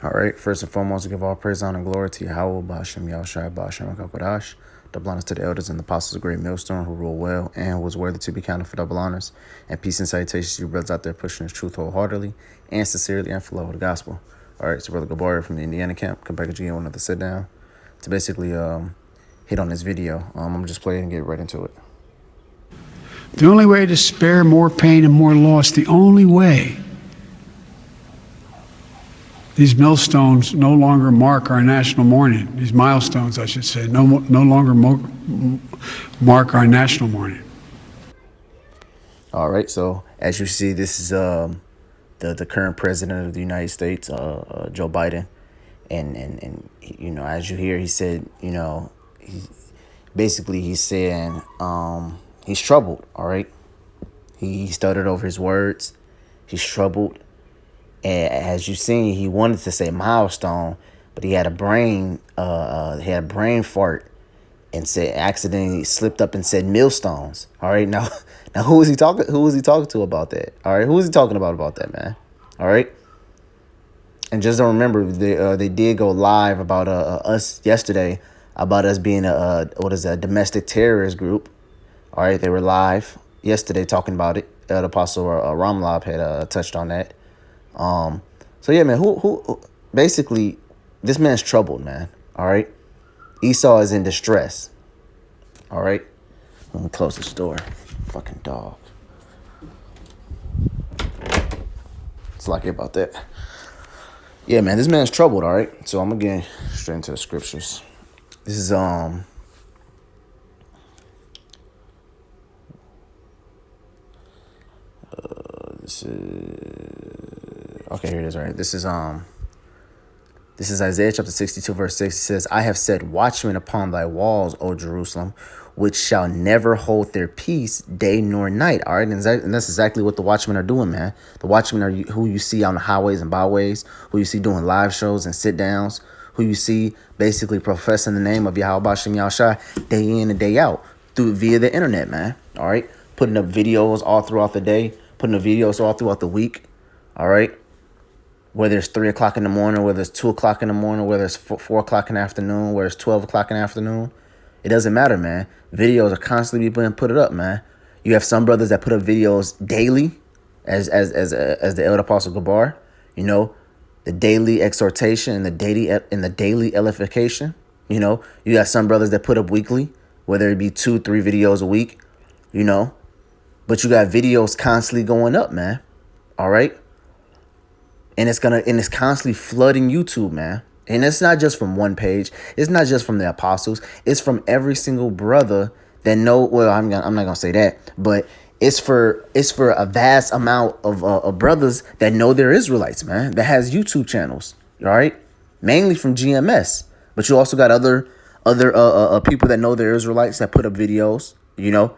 All right, first and foremost, I give all praise, honor, and glory to Yahweh, Bashem, Yahushua, Bashem, Kakodash, double honors to the elders and the apostles of Great Millstone who rule well and was worthy to be counted for double honors. And peace and salutations to you brothers out there pushing the truth wholeheartedly and sincerely and for love of the gospel. All right, it's Brother Gabaria from the Indiana camp. Come back again with another sit down to basically hit on this video. I'm just playing and get right into it. The only way to spare more pain and more loss, the only way, these millstones no longer mark our national mourning. These milestones, I should say, no longer mark our national mourning. All right, so as you see, this is the current president of the United States, Joe Biden, and you know, as you hear, he said, you know, he's saying he's troubled. All right, he stuttered over his words. He's troubled. And as you seen, he wanted to say milestone, but he had a brain fart and said accidentally slipped up and said millstones. All right, now who was he talking? Who was he talking to about that? All right, who was he talking about that, man? All right, and just don't remember they did go live about us yesterday about us being a domestic terrorist group. All right, they were live yesterday talking about it. The Apostle Ramlab had touched on that. So yeah, man, who basically this man's troubled, man. All right. Esau is in distress. All right. Let me close this door. Fucking dog. It's lucky about that. Yeah, man, this man's troubled, all right? So I'm gonna get straight into the scriptures. This is okay, here it is, all right. This is Isaiah chapter 62, verse 6. It says, I have set watchmen upon thy walls, O Jerusalem, which shall never hold their peace day nor night. All right. And that's exactly what the watchmen are doing, man. The watchmen are who you see on the highways and byways, who you see doing live shows and sit downs, who you see basically professing the name of Yahweh Bashem Yahushua day in and day out via the internet, man. All right. Putting up videos all throughout the day, putting up videos all throughout the week. All right. Whether it's 3 o'clock in the morning, whether it's 2 o'clock in the morning, whether it's 4 o'clock in the afternoon, whether it's 12 o'clock in the afternoon, it doesn't matter, man. Videos are constantly being put up, man. You have some brothers that put up videos daily, as the Elder Apostle Gabar, you know, the daily exhortation and the daily edification. You know, you got some brothers that put up weekly, whether it be 2-3 videos a week, you know, but you got videos constantly going up, man. All right. And it's constantly flooding YouTube, man. And it's not just from one page. It's not just from the apostles. It's from every single brother that know. Well, I'm not gonna say that, but it's for a vast amount of brothers that know they're Israelites, man. That has YouTube channels, all right, mainly from GMS. But you also got other people that know they're Israelites that put up videos. You know,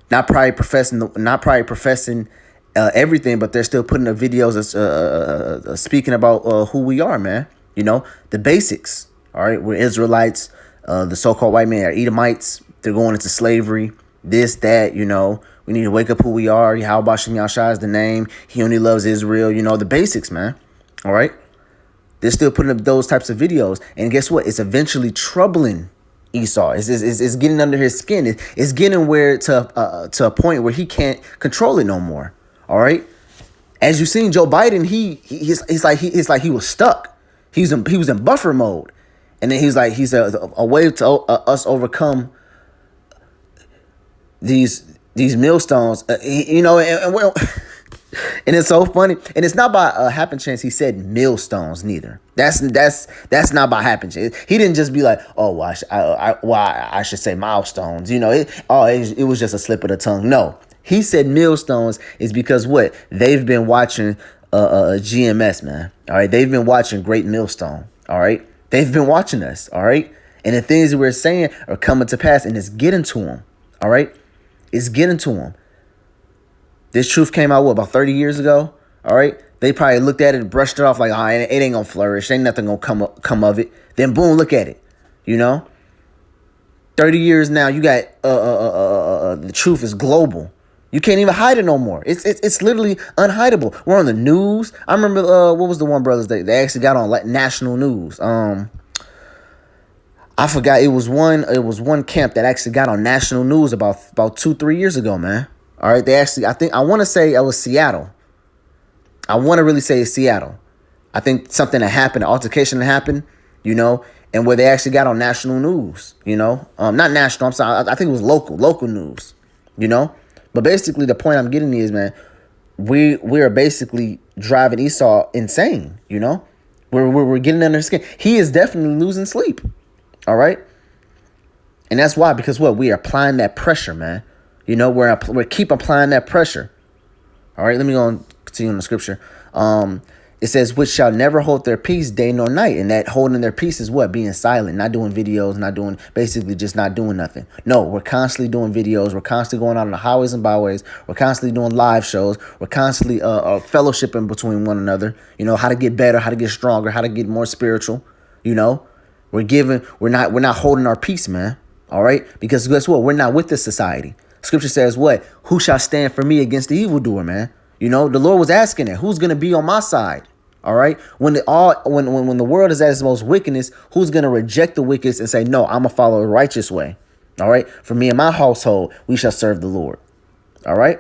not probably professing. Everything, but they're still putting up videos speaking about who we are, man. You know, the basics. All right, we're Israelites. The so-called white men are Edomites. They're going into slavery. This, that. You know, we need to wake up who we are. Yahweh Bashem Yahushua is the name. He only loves Israel. You know, the basics, man. All right, they're still putting up those types of videos, and guess what? It's eventually troubling Esau. It's getting under his skin. It's getting where to a point where he can't control it no more. All right. As you seen Joe Biden, he's like he was stuck. He was in buffer mode, and then he's a way to us overcome these millstones. You know, and it's so funny, and it's not by happen chance he said millstones neither. That's not by happen chance. He didn't just be like, oh, well, I should say milestones. You know, it was just a slip of the tongue. No. He said millstones is because what? They've been watching GMS, man. All right. They've been watching Great Millstone. All right. They've been watching us. All right. And the things that we're saying are coming to pass, and it's getting to them. All right. It's getting to them. This truth came out, about 30 years ago? All right. They probably looked at it and brushed it off like, oh, it ain't going to flourish. Ain't nothing going to come of it. Then boom, look at it. You know, 30 years now, you got the truth is global. You can't even hide it no more. It's literally unhideable. We're on the news. I remember what was the one brothers they actually got on like national news. I forgot, it was one camp that actually got on national news about 2-3 years ago, man. All right, they actually, I want to say it was Seattle. I want to really say it's Seattle. I think something that happened, an altercation that happened, and where they actually got on national news, not national. I'm sorry, I think it was local news, But basically, the point I'm getting is, man, we are basically driving Esau insane, We're getting under his skin. He is definitely losing sleep. All right. And that's why, because we are applying that pressure, man. We're keep applying that pressure. All right. Let me go and continue in the scripture. It says, which shall never hold their peace day nor night. And that holding their peace is what? Being silent, not doing videos, basically just not doing nothing. No, we're constantly doing videos. We're constantly going out on the highways and byways. We're constantly doing live shows. We're constantly fellowshipping between one another. How to get better, how to get stronger, how to get more spiritual, We're not holding our peace, man. All right. Because guess what? We're not with this society. Scripture says what? Who shall stand for me against the evildoer, man? The Lord was asking that. Who's going to be on my side? All right. When the world is at its most wickedness, who's going to reject the wickedness and say, no, I'm going to follow a righteous way. All right. For me and my household, we shall serve the Lord. All right.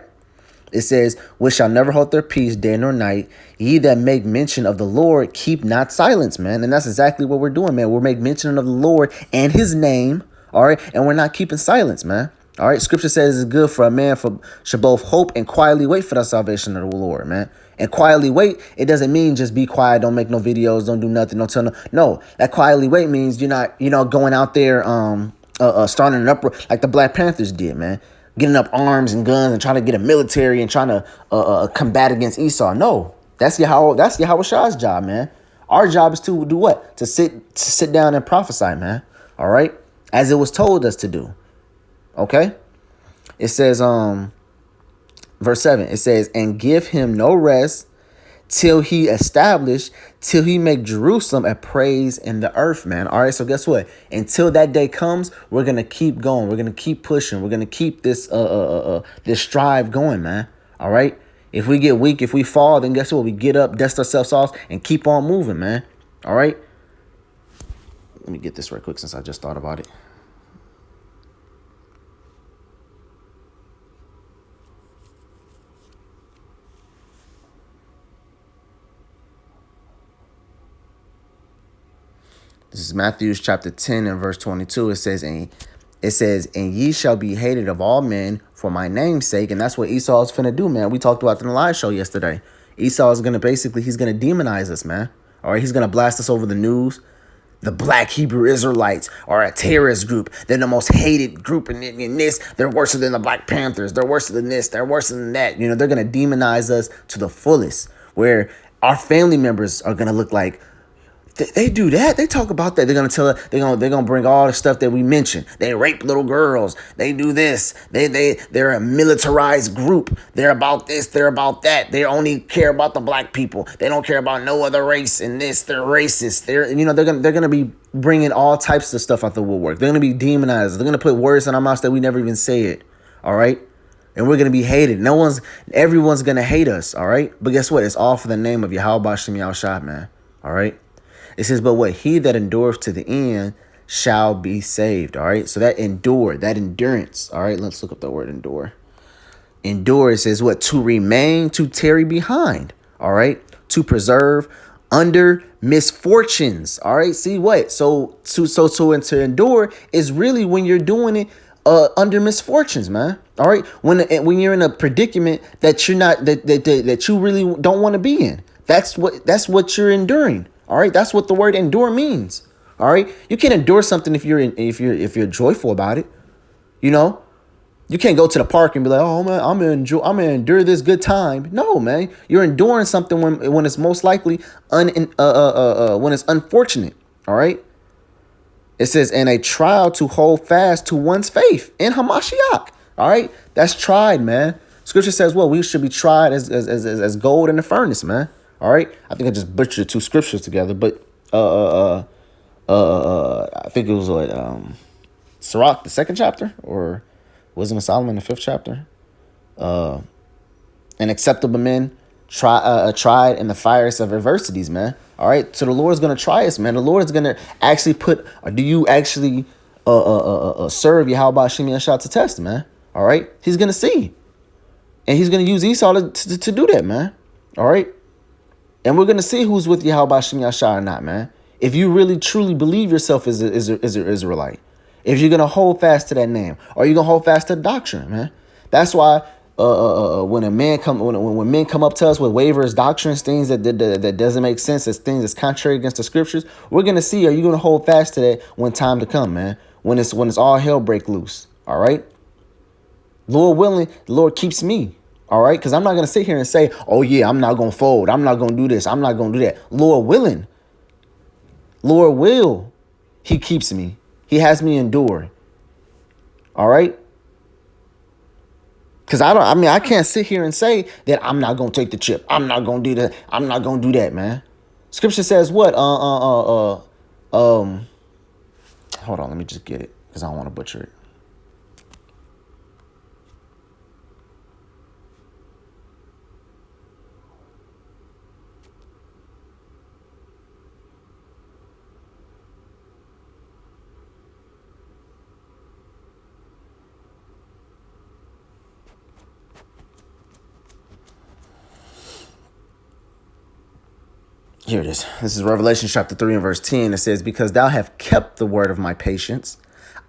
It says, which shall never hold their peace day nor night. Ye that make mention of the Lord, keep not silence, man. And that's exactly what we're doing, man. We're making mention of the Lord and his name. All right. And we're not keeping silence, man. All right. Scripture says it's good for a man should both hope and quietly wait for the salvation of the Lord, man. And quietly wait, it doesn't mean just be quiet, don't make no videos, don't do nothing, don't tell no. That quietly wait means you're not, going out there starting an uproar like the Black Panthers did, man. Getting up arms and guns and trying to get a military and trying to combat against Esau. No, that's Yahweh Shah's job, man. Our job is to do what? To sit down and prophesy, man. All right, as it was told us to do. Okay, it says verse 7. It says, and give him no rest till he make Jerusalem a praise in the earth, man. All right, so guess what? Until that day comes, we're gonna keep going. We're gonna keep pushing. We're gonna keep this strive going, man. All right. If we get weak, if we fall, then guess what? We get up, dust ourselves off, and keep on moving, man. All right. Let me get this right quick since I just thought about it. This is Matthew chapter 10 and verse 22. It says, and ye shall be hated of all men for my name's sake. And that's what Esau is finna do, man. We talked about it in the live show yesterday. Esau is he's gonna demonize us, man. All right, he's gonna blast us over the news. The Black Hebrew Israelites are a terrorist group. They're the most hated group in this. They're worse than the Black Panthers. They're worse than this. They're worse than that. They're gonna demonize us to the fullest, where our family members are gonna look like, they do that. They talk about that. They're gonna tell us. They're gonna bring all the stuff that we mentioned. They rape little girls. They do this. They're a militarized group. They're about this. They're about that. They only care about the black people. They don't care about no other race. And this, they're racist. They're gonna be bringing all types of stuff out the woodwork. They're gonna be demonized. They're gonna put words in our mouths that we never even say it. All right. And we're gonna be hated. Everyone's gonna hate us. All right. But guess what? It's all for the name of Yahweh Bashem Yahushua, man. All right. It says, but what? He that endureth to the end shall be saved. All right. So that endurance. All right. Let's look up the word endure. Endure, it says what? To remain, to tarry behind. All right. To preserve under misfortunes. All right. See what? So to endure is really when you're doing it under misfortunes, man. All right. When you're in a predicament that you're not, that you really don't want to be in. That's what you're enduring. All right, that's what the word endure means. All right, you can't endure something if you're joyful about it. You can't go to the park and be like, oh man, I'm gonna endure this good time. No, man, you're enduring something when it's most likely when it's unfortunate. All right, it says, and a trial to hold fast to one's faith in Hamashiach. All right, that's tried, man. Scripture says, well, we should be tried as gold in the furnace, man. All right, I think I just butchered two scriptures together, but I think it was Sirach, the 2nd chapter, or Wisdom of Solomon, the 5th chapter. and acceptable men tried in the fires of adversities, man. All right, so the Lord's gonna try us, man. The Lord is gonna actually put. Or do you actually serve Yahweh Shem Yahshua to test, man? All right, He's gonna see, and He's gonna use Esau to do that, man. All right, and we're gonna see who's with Yahweh Shem Yahshua or not, man. If you really truly believe yourself as an Israelite, if you're gonna hold fast to that name, or you're gonna hold fast to the doctrine, man. That's why when men come up to us with waivers, doctrines, things that doesn't make sense, as things that's contrary against the scriptures, we're gonna see, are you gonna hold fast to that when time to come, man? When it's all hell break loose. All right. Lord willing, the Lord keeps me. All right. Because I'm not gonna sit here and say, oh yeah, I'm not gonna fold. I'm not gonna do this. I'm not gonna do that. Lord willing. Lord will. He keeps me. He has me endure. All right. Because I can't sit here and say that I'm not gonna take the chip. I'm not gonna do that. I'm not gonna do that, man. Scripture says what? Hold on, let me just get it because I don't want to butcher it. Here it is. This is Revelation chapter 3 and verse 10. It says, because thou have kept the word of my patience,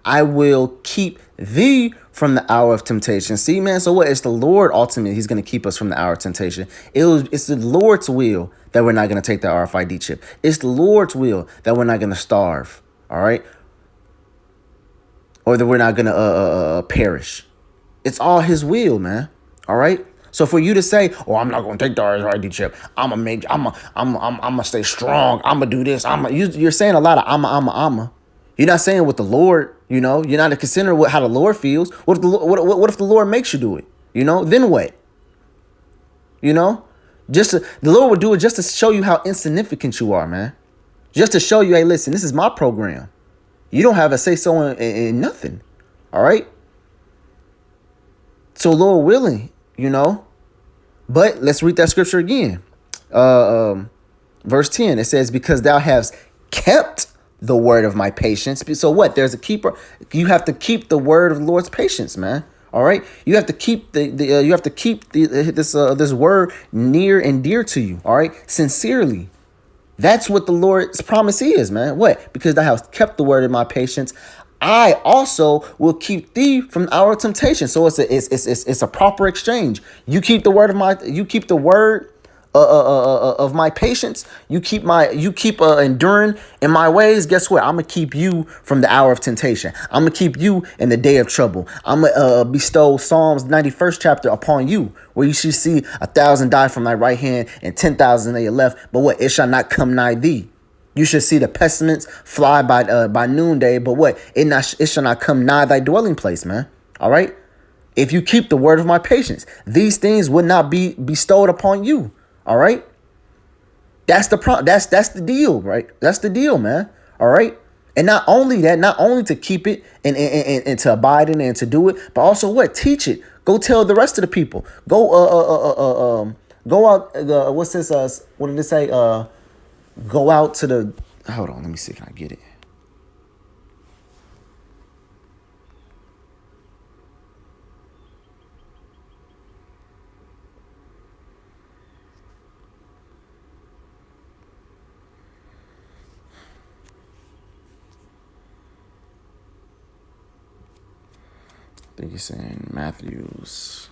I will keep thee from the hour of temptation. See, man, so what? It's the Lord ultimately. He's going to keep us from the hour of temptation. It's the Lord's will that we're not going to take the RFID chip. It's the Lord's will that we're not going to starve. All right. Or that we're not going to perish. It's all his will, man. All right. So for you to say, "Oh, I'm not gonna take the RFID chip. I'm gonna stay strong. I'm gonna do this. You're saying a lot of I'm. You're not saying what the Lord, you're not considering how the Lord feels. What if the Lord makes you do it? Then what? The Lord would do it just to show you how insignificant you are, man. Just to show you, hey, listen, this is my program. You don't have a say so in nothing. All right. So Lord willing, but let's read that scripture again. Verse 10, it says, because thou hast kept the word of my patience. So what? There's a keeper. You have to keep the word of the Lord's patience, man. All right. You have to keep this word near and dear to you. All right. Sincerely. That's what the Lord's promise is, man. What? Because thou hast kept the word of my patience, I also will keep thee from our temptation. So it's a proper exchange. You keep the word of my patience. You keep enduring in my ways. Guess what? I'm gonna keep you from the hour of temptation. I'm gonna keep you in the day of trouble. I'm gonna bestow Psalms 91st chapter upon you, where you should see 1,000 die from thy right hand and 10,000 at your left. But what? It shall not come nigh thee. You should see the pestilence fly by noonday, but what? It shall not come nigh thy dwelling place, man. All right? If you keep the word of my patience, these things would not be bestowed upon you. All right? That's the deal, right? That's the deal, man. All right? And not only that, not only to keep it and to abide in it and to do it, but also what? Teach it. Go tell the rest of the people. Go out. What's this? What did it say? Go out to the. Hold on, let me see. Can I get it? I think he's saying Matthew's.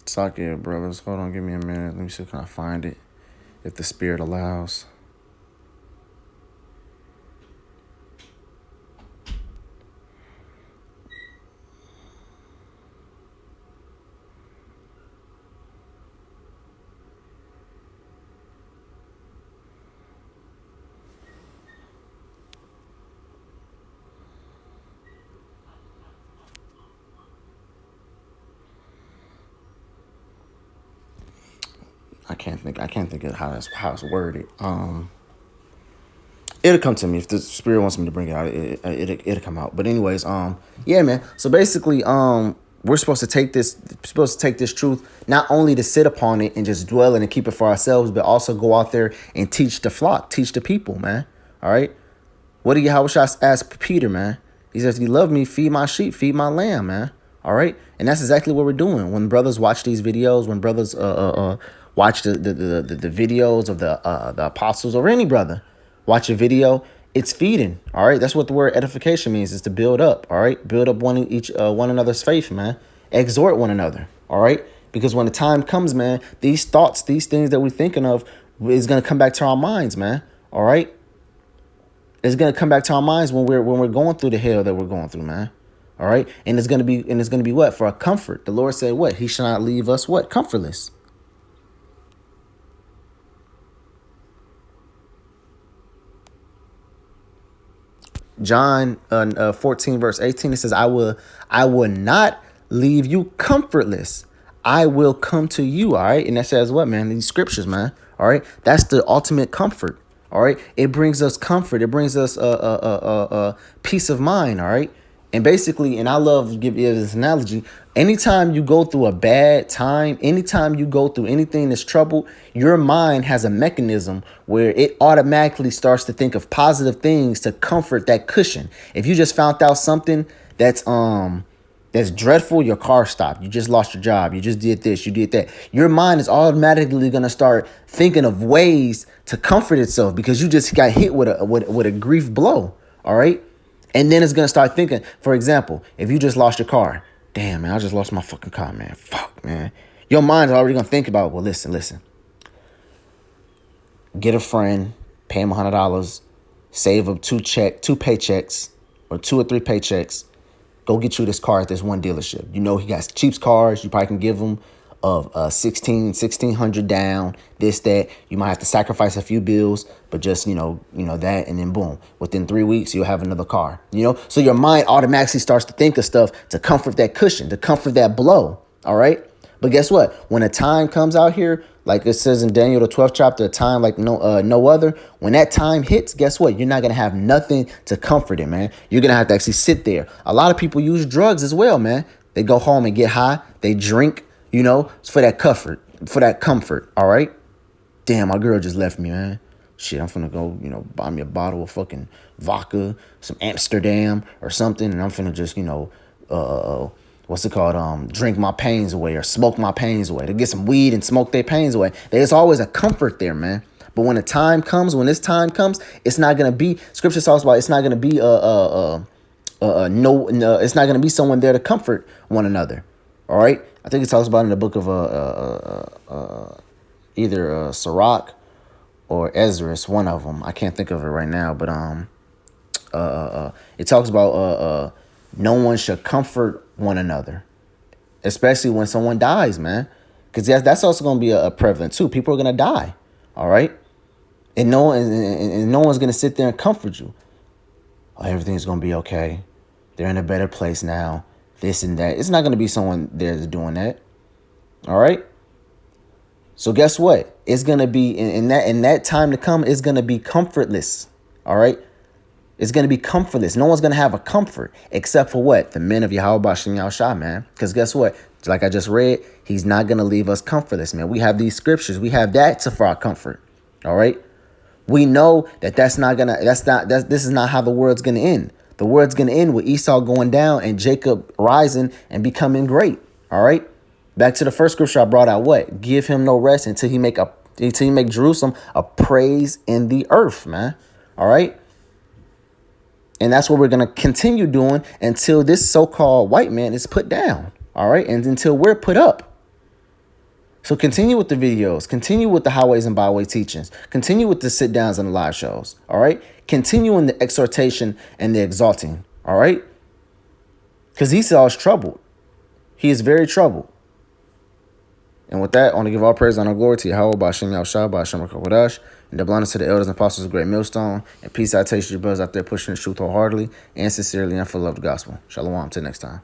Sakia, brothers. Hold on, give me a minute. Let me see if I can find it. If the spirit allows. I can't think of how it's worded. It'll come to me if the spirit wants me to bring it out. It'll come out. But anyways, yeah, man. So basically, we're supposed to take this truth, not only to sit upon it and just dwell in and keep it for ourselves, but also go out there and teach the flock, teach the people, man. All right. What do you? How should I ask Peter, man? He says, "If you love me, feed my sheep, feed my lamb, man." All right, and that's exactly what we're doing. When brothers watch these videos, when brothers watch the videos of the apostles or any brother watch a video, it's feeding. All right, that's what the word edification means, is to build up. All right, build up one another's faith, man. Exhort one another. All right, because when the time comes, man, these thoughts, these things that we're thinking of, is gonna come back to our minds, man. All right, it's gonna come back to our minds when we're going through the hell that we're going through, man. All right, and it's gonna be what? For a comfort. The Lord said, "What? He shall not leave us what? Comfortless." John 14 verse 18, it says, I will not leave you comfortless. I will come to you. All right. And that says what, man? These scriptures, man. All right. That's the ultimate comfort. All right. It brings us comfort. It brings us peace of mind. All right. And basically, and I love to give you this analogy, anytime you go through a bad time, anytime you go through anything that's troubled, your mind has a mechanism where it automatically starts to think of positive things to comfort that cushion. If you just found out something that's dreadful, your car stopped, you just lost your job, you just did this, you did that, your mind is automatically going to start thinking of ways to comfort itself because you just got hit with a grief blow. All right. And then it's going to start thinking, for example, if you just lost your car, damn, man, I just lost my fucking car, man. Fuck, man. Your mind's already going to think about, well, listen. Get a friend, pay him $100, save up two paychecks or 2 or 3 paychecks. Go get you this car at this one dealership. You know he got cheap cars. You probably can give him of $1,600 down, this, that. You might have to sacrifice a few bills, but just, you know, that, and then boom, within 3 weeks, you'll have another car, so your mind automatically starts to think of stuff to comfort that cushion, to comfort that blow. All right. But guess what? When a time comes out here, like it says in Daniel, the 12th chapter, a time like no other, when that time hits, guess what? You're not going to have nothing to comfort it, man. You're going to have to actually sit there. A lot of people use drugs as well, man. They go home and get high. They drink, for that comfort. All right. Damn, my girl just left me, man. Shit, I'm finna go, buy me a bottle of fucking vodka, some Amsterdam or something. And I'm finna just, what's it called? Drink my pains away or smoke my pains away. To get some weed and smoke their pains away. There's always a comfort there, man. But when this time comes, it's not gonna be. Scripture talks about it's not gonna be it's not gonna be someone there to comfort one another. All right. I think it talks about in the book of either Sirach or Ezra's, one of them. I can't think of it right now, but it talks about no one should comfort one another, especially when someone dies, man, because that's also going to be a prevalent too. People are going to die, all right, and no one's going to sit there and comfort you. Oh, everything's going to be okay. They're in a better place now. This and that. It's not going to be someone there that's doing that, all right. So guess what? It's going to be in that time to come. It's going to be comfortless, all right. It's going to be comfortless. No one's going to have a comfort except for what? The men of Yahweh Bashem Yahushua, man. Because guess what? Like I just read, he's not going to leave us comfortless, man. We have these scriptures. We have that for our comfort. All right. We know that this is not how the world's going to end. The world's going to end with Esau going down and Jacob rising and becoming great. All right. Back to the first scripture I brought out. What? Give him no rest until he make Jerusalem a praise in the earth, man. All right. And that's what we're going to continue doing until this so-called white man is put down. All right. And until we're put up. So continue with the videos. Continue with the highways and byway teachings. Continue with the sit downs and the live shows. All right. Continue in the exhortation and the exalting. All right. Because Esau is troubled. He is very troubled. And with that, I want to give all praise and all glory to Yahweh, Ba'ashem Yahushua, Ba'ashem HaKadosh, and double honor to the elders and apostles of Great Millstone. And peace out to your brothers out there pushing the truth wholeheartedly and sincerely and for the love of the gospel. Shalom. Till next time.